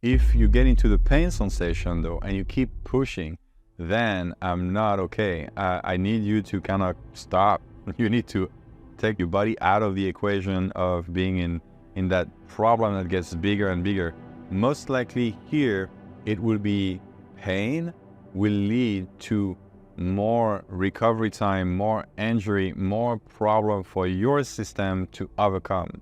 If you get into the pain sensation though, and you keep pushing, then I'm not okay. I need you to kind of stop. You need to take your body out of the equation of being in that problem that gets bigger and bigger. Most likely here, it will be pain will lead to more recovery time, more injury, more problem for your system to overcome.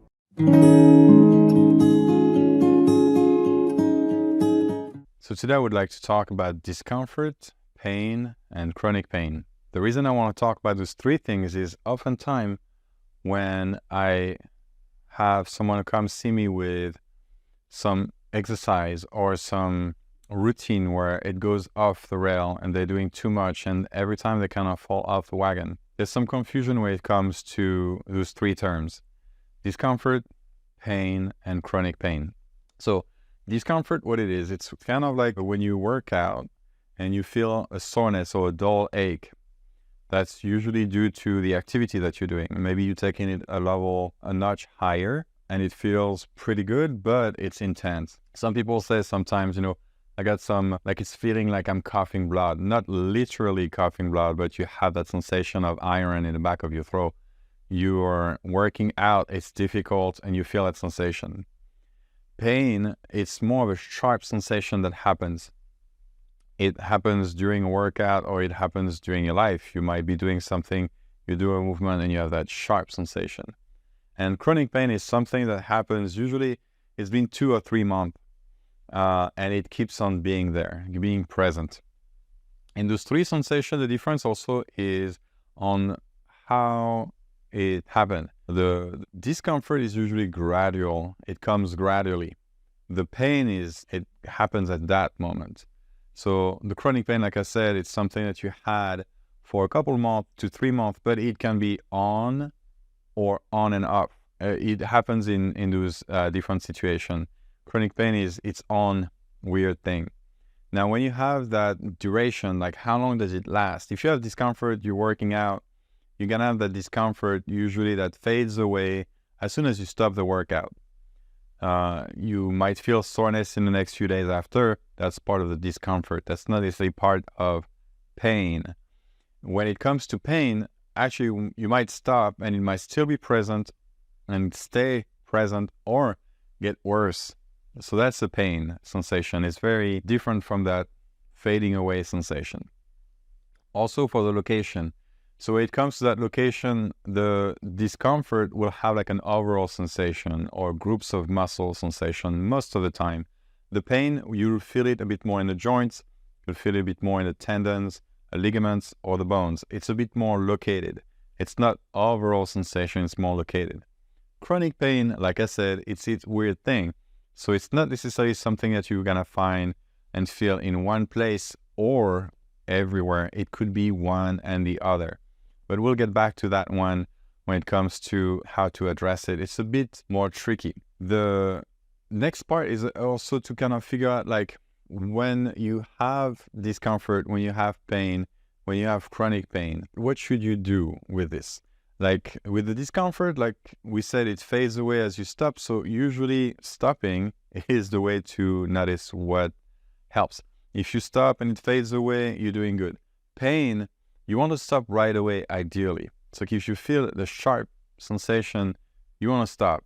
So today I would like to talk about discomfort, pain, and chronic pain. The reason I want to talk about those three things is oftentimes when I have someone come see me with some exercise or some routine where it goes off the rail and they're doing too much, and every time they kind of fall off the wagon, there's some confusion when it comes to those three terms: discomfort, pain, and chronic pain. So discomfort, what it is, it's kind of like when you work out and you feel a soreness or a dull ache. That's usually due to the activity that you're doing. Maybe you're taking it a notch higher, and it feels pretty good, but it's intense. Some people say sometimes, I got it's feeling like I'm coughing blood. Not literally coughing blood, but you have that sensation of iron in the back of your throat. You are working out, it's difficult, and you feel that sensation. Pain, it's more of a sharp sensation that happens. It happens during a workout, or it happens during your life. You might be doing something, you do a movement, and you have that sharp sensation. And chronic pain is something that happens, usually it's been 2 or 3 months, and it keeps on being there, being present. In those three sensations, the difference also is on how it happened. The discomfort is usually gradual. It comes gradually. The pain it happens at that moment. So the chronic pain, like I said, it's something that you had for a couple months to 3 months, but it can be on or on and off. It happens in those different situations. Chronic pain is its own weird thing. Now, when you have that duration, like how long does it last? If you have discomfort, you're working out, you're going to have that discomfort usually that fades away as soon as you stop the workout. You might feel soreness in the next few days after. That's part of the discomfort. That's not necessarily part of pain. When it comes to pain, actually, you might stop and it might still be present and stay present or get worse. So that's the pain sensation. It's very different from that fading away sensation. Also for the location. So when it comes to that location, the discomfort will have like an overall sensation or groups of muscle sensation most of the time. The pain, you'll feel it a bit more in the joints, you'll feel it a bit more in the tendons, ligaments, or the bones. It's a bit more located. It's not overall sensation, it's more located. Chronic pain, like I said, it's weird thing. So it's not necessarily something that you're gonna find and feel in one place or everywhere. It could be one and the other. But we'll get back to that one when it comes to how to address it. It's a bit more tricky. The next part is also to kind of figure out, like, when you have discomfort, when you have pain, when you have chronic pain, what should you do with this? Like with the discomfort, like we said, it fades away as you stop. So usually stopping is the way to notice what helps. If you stop and it fades away, you're doing good. Pain, you want to stop right away, ideally. So if you feel the sharp sensation, you want to stop.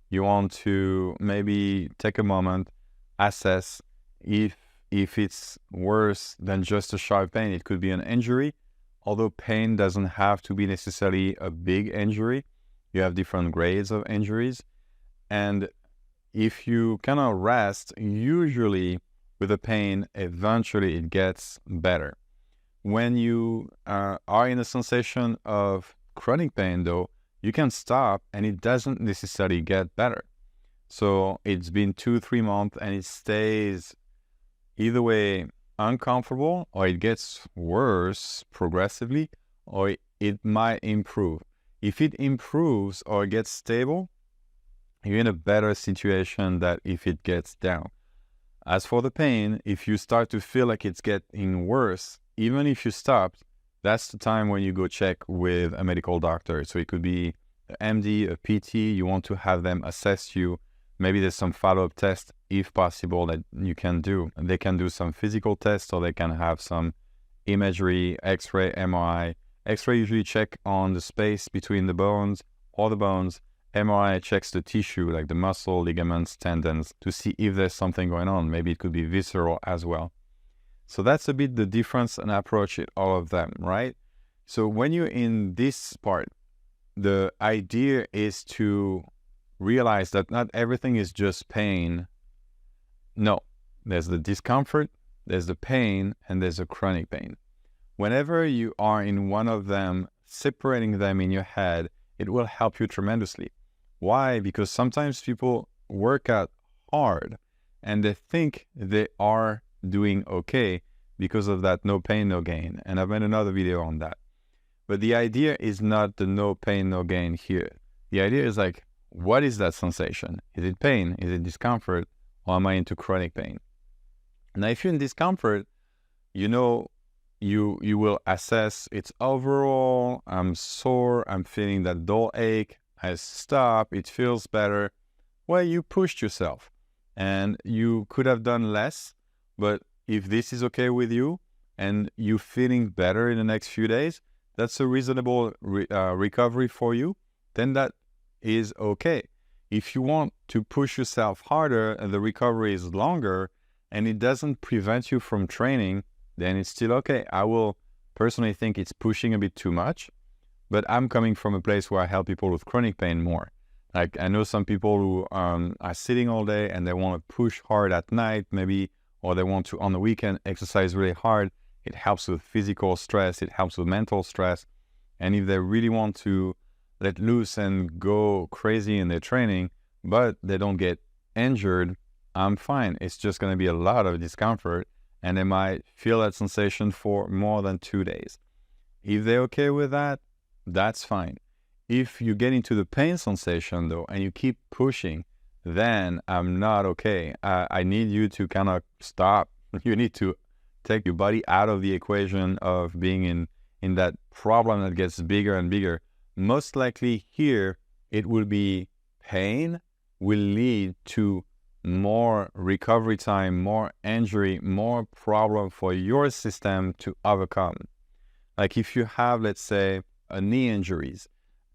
You want to maybe take a moment, assess if it's worse than just a sharp pain. It could be an injury, although pain doesn't have to be necessarily a big injury. You have different grades of injuries. And if you kind of rest, usually with the pain, eventually it gets better. When you are in a sensation of chronic pain, though, you can stop and it doesn't necessarily get better. So it's been 2-3 months and it stays either way uncomfortable, or it gets worse progressively, or it might improve. If it improves or gets stable, you're in a better situation than if it gets down. As for the pain, if you start to feel like it's getting worse, even if you stopped, that's the time when you go check with a medical doctor. So it could be an MD, a PT. You want to have them assess you, Maybe there's some follow-up tests, if possible, that you can do. And they can do some physical tests, or they can have some imagery, X-ray, MRI. X-ray usually check on the space between the bones or the bones. MRI checks the tissue, like the muscle, ligaments, tendons, to see if there's something going on. Maybe it could be visceral as well. So that's a bit the difference and approach in all of them, right? So when you're in this part, the idea is to realize that not everything is just pain. No, there's the discomfort, there's the pain, and there's the chronic pain. Whenever you are in one of them, separating them in your head, it will help you tremendously. Why? Because sometimes people work out hard and they think they are doing okay because of that no pain, no gain. And I've made another video on that. But the idea is not the no pain, no gain here. The idea is like, what is that sensation? Is it pain? Is it discomfort? Or am I into chronic pain? Now, if you're in discomfort, you know, you will assess it's overall, I'm sore, I'm feeling that dull ache, I stop, it feels better. Well, you pushed yourself and you could have done less, but if this is okay with you and you're feeling better in the next few days, that's a reasonable recovery for you, then that is okay. If you want to push yourself harder and the recovery is longer and it doesn't prevent you from training, then it's still okay. I will personally think it's pushing a bit too much, but I'm coming from a place where I help people with chronic pain more. Like I know some people who are sitting all day and they want to push hard at night maybe, or they want to on the weekend exercise really hard. It helps with physical stress, it helps with mental stress. And if they really want to let loose and go crazy in their training, but they don't get injured, I'm fine. It's just going to be a lot of discomfort and they might feel that sensation for more than 2 days. If they're okay with that, that's fine. If you get into the pain sensation though, and you keep pushing, then I'm not okay. I need you to kind of stop. You need to take your body out of the equation of being in that problem that gets bigger and bigger. Most likely here, it will be pain will lead to more recovery time, more injury, more problem for your system to overcome. Like if you have, let's say, a knee injuries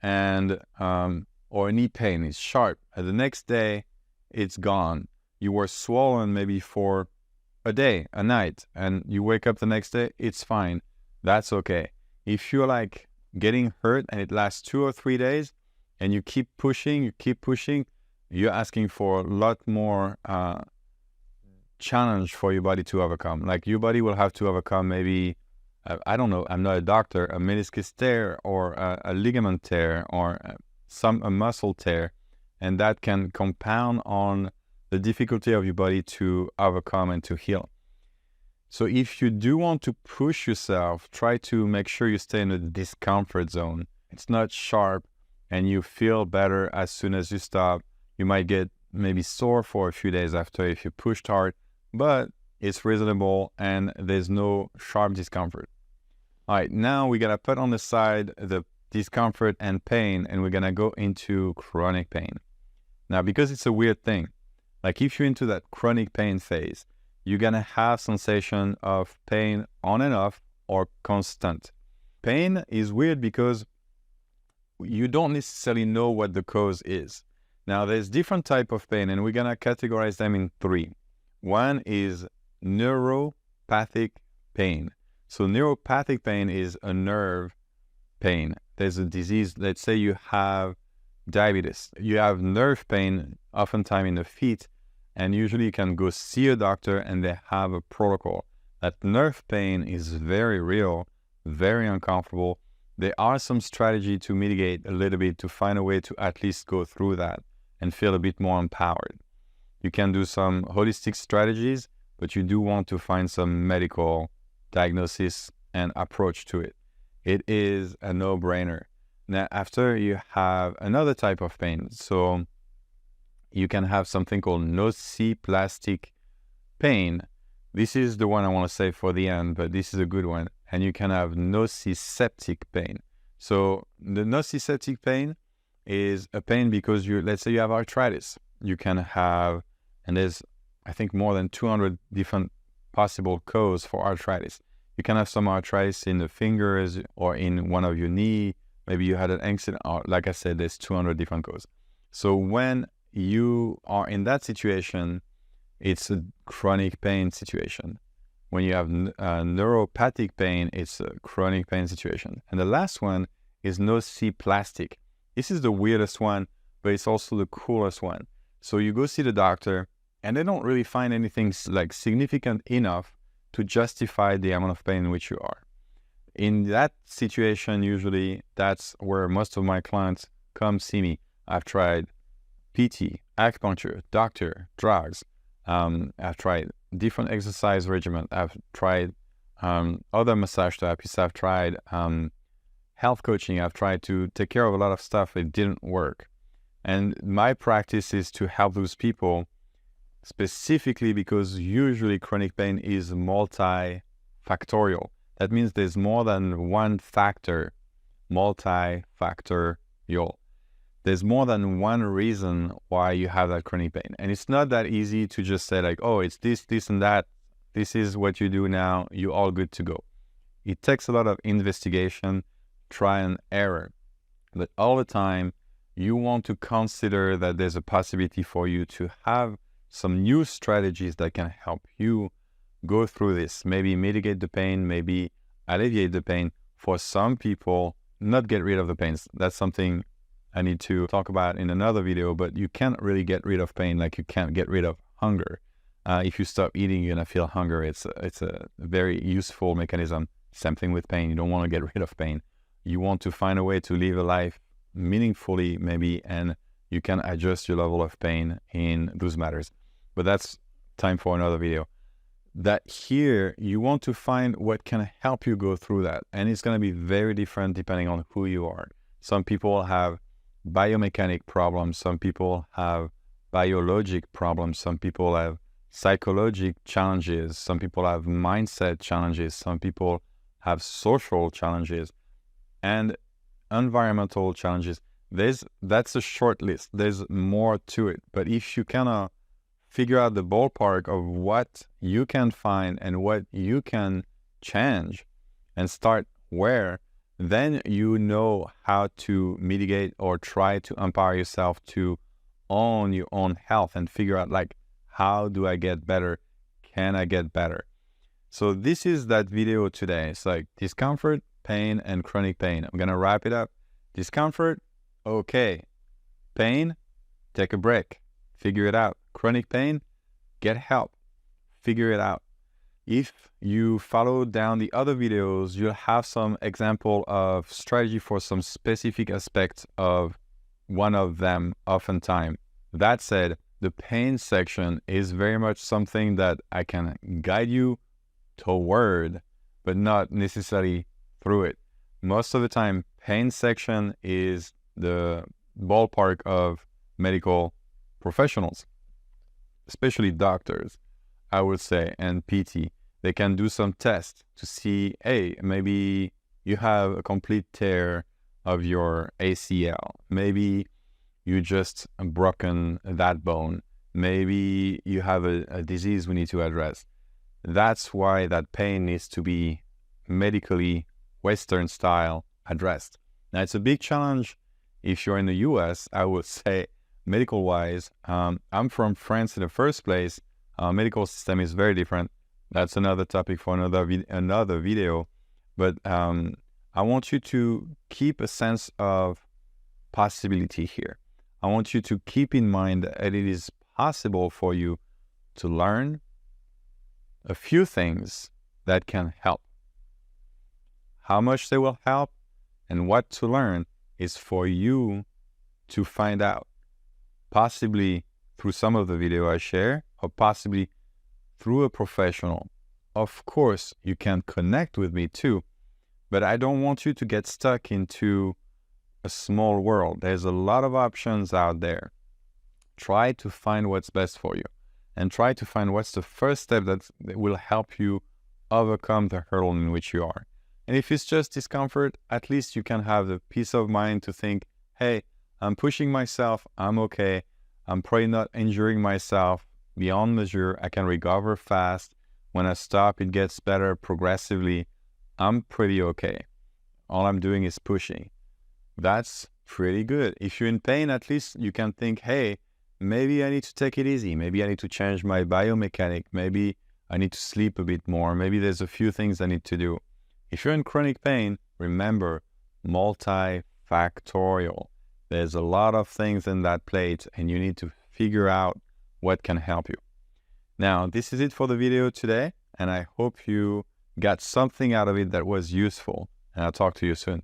and or a knee pain is sharp, and the next day it's gone. You were swollen maybe for a day, a night, and you wake up the next day, it's fine. That's okay. If you're like getting hurt and it lasts 2 or 3 days and you keep pushing, you're asking for a lot more challenge for your body to overcome. Like your body will have to overcome maybe, I don't know, I'm not a doctor, a meniscus tear or a ligament tear or a muscle tear. And that can compound on the difficulty of your body to overcome and to heal. So if you do want to push yourself, try to make sure you stay in the discomfort zone. It's not sharp and you feel better as soon as you stop. You might get maybe sore for a few days after if you pushed hard, but it's reasonable and there's no sharp discomfort. All right, now we're going to put on the side the discomfort and pain, and we're going to go into chronic pain. Now, because it's a weird thing, like if you're into that chronic pain phase, you're going to have sensation of pain on and off or constant. Pain is weird because you don't necessarily know what the cause is. Now, there's different type of pain, and we're going to categorize them in 3. One is neuropathic pain. So neuropathic pain is a nerve pain. There's a disease, let's say you have diabetes. You have nerve pain, oftentimes in the feet, and usually you can go see a doctor and they have a protocol. That nerve pain is very real, very uncomfortable. There are some strategy to mitigate a little bit to find a way to at least go through that and feel a bit more empowered. You can do some holistic strategies, but you do want to find some medical diagnosis and approach to it. It is a no-brainer. Now, after you have another type of pain, so you can have something called nociplastic pain. This is the one I want to say for the end, but this is a good one. And you can have nociceptic pain. So the nociceptic pain is a pain because let's say you have arthritis. you can have, and there's, I think, more than 200 different possible causes for arthritis. You can have some arthritis in the fingers or in one of your knee. Maybe you had an accident, or like I said, there's 200 different causes. So when you are in that situation, it's a chronic pain situation. When you have neuropathic pain, it's a chronic pain situation. And the last one is nociplastic. This is the weirdest one, but it's also the coolest one. So you go see the doctor, and they don't really find anything like significant enough to justify the amount of pain in which you are. In that situation, usually that's where most of my clients come see me. I've tried PT, acupuncture, doctor, drugs. I've tried different exercise regimen. I've tried other massage therapists. I've tried health coaching. I've tried to take care of a lot of stuff. It didn't work. And my practice is to help those people, specifically because usually chronic pain is multifactorial. That means there's more than one factor, multifactorial. There's more than one reason why you have that chronic pain. And it's not that easy to just say like, oh, it's this, this, and that. This is what you do now. You're all good to go. It takes a lot of investigation, try and error. But all the time, you want to consider that there's a possibility for you to have some new strategies that can help you go through this. Maybe mitigate the pain, maybe alleviate the pain. For some people, not get rid of the pains. That's something I need to talk about in another video, but you can't really get rid of pain like you can't get rid of hunger. If you stop eating, you're gonna feel hunger. It's a very useful mechanism. Same thing with pain. You don't want to get rid of pain. You want to find a way to live a life meaningfully, maybe, and you can adjust your level of pain in those matters. But that's time for another video. That here, you want to find what can help you go through that. And it's going to be very different depending on who you are. Some people have biomechanic problems. Some people have biologic problems. Some people have psychological challenges. Some people have mindset challenges. Some people have social challenges and environmental challenges. That's a short list. There's more to it. But if you kind of figure out the ballpark of what you can find and what you can change and start where, then you know how to mitigate or try to empower yourself to own your own health and figure out like, how do I get better? Can I get better? So this is that video today. It's like discomfort, pain, and chronic pain. I'm going to wrap it up. Discomfort, okay. Pain, take a break. Figure it out. Chronic pain, get help. Figure it out. If you follow down the other videos, you'll have some example of strategy for some specific aspects of one of them oftentimes. That said, the pain section is very much something that I can guide you toward, but not necessarily through it. Most of the time, pain section is the ballpark of medical professionals, especially doctors, I would say, and PT. They can do some tests to see, hey, maybe you have a complete tear of your ACL. Maybe you just broken that bone. Maybe you have a disease we need to address. That's why that pain needs to be medically Western style addressed. Now, it's a big challenge if you're in the US, I would say, medical wise. I'm from France in the first place. Medical system is very different. That's another topic for another video. But I want you to keep a sense of possibility here. I want you to keep in mind that it is possible for you to learn a few things that can help. How much they will help and what to learn is for you to find out, possibly through some of the video I share, or possibly through a professional. Of course, you can connect with me too, but I don't want you to get stuck into a small world. There's a lot of options out there. Try to find what's best for you and try to find what's the first step that will help you overcome the hurdle in which you are. And if it's just discomfort, at least you can have the peace of mind to think, hey, I'm pushing myself, I'm okay. I'm probably not injuring myself beyond measure. I can recover fast. When I stop, it gets better progressively. I'm pretty okay. All I'm doing is pushing. That's pretty good. If you're in pain, at least you can think, hey, maybe I need to take it easy. Maybe I need to change my biomechanic. Maybe I need to sleep a bit more. Maybe there's a few things I need to do. If you're in chronic pain, remember, multifactorial. There's a lot of things in that plate, and you need to figure out what can help you. Now, this is it for the video today, and I hope you got something out of it that was useful, and I'll talk to you soon.